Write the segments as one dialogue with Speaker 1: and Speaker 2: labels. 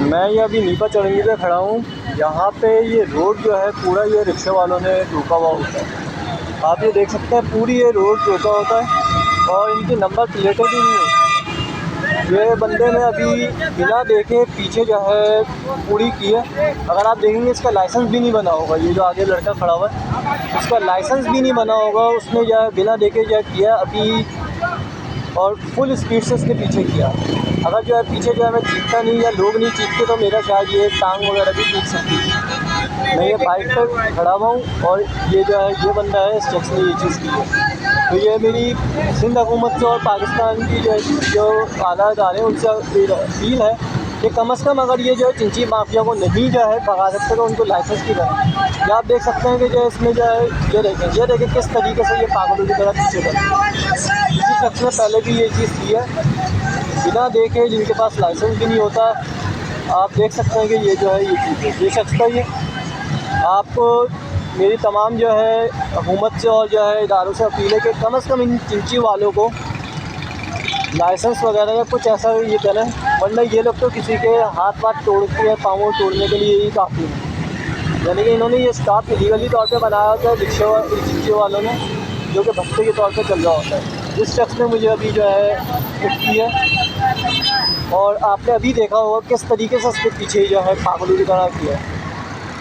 Speaker 1: मैं ये अभी नीपा चौरंगी पे खड़ा हूँ। यहाँ पे ये रोड जो है पूरा ये रिक्शा वालों ने रोका हुआ होता है। आप ये देख सकते हैं पूरी ये रोड रोका होता है और इनकी नंबर प्लेटें भी नहीं होती। ये बंदे ने अभी बिना देखे पीछे जो है पूरी की है। अगर आप देखेंगे इसका लाइसेंस भी नहीं बना होगा। ये जो आगे लड़का खड़ा हुआ है उसका लाइसेंस भी नहीं बना होगा। उसने जो है बिना देखे जो है किया अभी और फुल स्पीड से इसने पीछे किया। अगर जो है पीछे जो है मैं चीखता नहीं या लोग नहीं चीखते तो मेरा शायद ये टांग वगैरह भी टूट सकती है। मैं ये बाइक पर खड़ा हुआ हूँ और ये जो है ये बंदा है इस शख्स ने ये चीज़ की है। तो ये मेरी सिंध हुकूमत से और पाकिस्तान की जो आला इदारे हैं उनसे अपील है कि कम से कम अगर ये जो है चिंची माफिया को नहीं जो है भगा सकते तो उनको लाइसेंस की करें। या आप देख सकते हैं कि जो इसमें जो है ये देखें किस तरीके से ये पागलों की तरह पीछे कर किसी शख्स ने पहले भी ये चीज़ की है बिना देखे, जिनके पास लाइसेंस भी नहीं होता। आप देख सकते हैं कि ये जो है ये चीज़ है ये शख्स का ही आपको मेरी तमाम जो है हुकूमत से और जो है इदारों से अपील है कि कम से कम इन चिंची वालों को लाइसेंस वगैरह या कुछ ऐसा ये करें, वरना ये लोग तो किसी के हाथ वाथ तोड़ के पाँव तोड़ने के लिए ही काफ़ी है। यानी कि इन्होंने ये स्टॉप इलीगली तौर पे बनाया होता है रिक्शे वालों ने, जो कि भत्ते के तौर पे चल रहा होता है। जिस शख्स ने मुझे अभी जो है हिट की है और आपने अभी देखा होगा किस तरीके से उसके पीछे जो है पागलों की तरह किया है।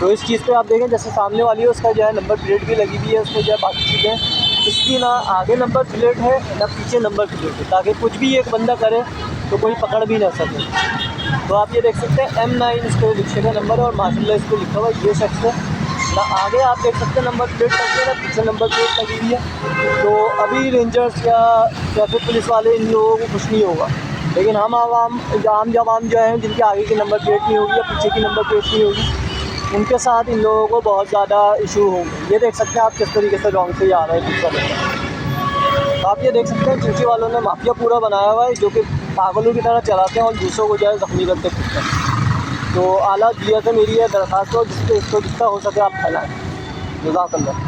Speaker 1: तो इस चीज़ पे आप देखें जैसे सामने वाली है उसका जो है नंबर प्लेट भी लगी हुई है, उसमें जो है बाकी चीज़ें इसकी ना आगे नंबर प्लेट है ना पीछे नंबर प्लेट है, ताकि कुछ भी एक बंदा करे तो कोई पकड़ भी ना सके। तो आप ये देख सकते हैं M9 इसके रिक्शे का नंबर है और माशाल्लाह इस पर लिखा हुआ है ये शख्स है ना। आगे आप देख सकते हैं नंबर प्लेट लगी है ना पीछे नंबर प्लेट लगी हुई है। तो अभी रेंजर्स या ट्रैफिक पुलिस वाले इन लोगों को कुछ नहीं होगा, लेकिन हम आम जवाम जो हैं जिनके आगे की नंबर प्लेट नहीं होगी या पीछे की नंबर प्लेट नहीं होगी, उनके साथ इन लोगों को बहुत ज़्यादा इशू होंगे। ये देख सकते हैं आप किस तरीके से रॉन्ग से आ रहा है दूसरा बंदा। आप ये देख सकते हैं चिंची वालों ने माफिया पूरा बनाया हुआ है जो कि पागलों की तरह चलाते हैं और दूसरों को जो है ज़ख्मी करते फिरते हैं। तो आला दिया से मेरी है दरख्वास्त हो जिससे इसको जितना हो सके आप फैलाएँ। जज़ाकल्लाह।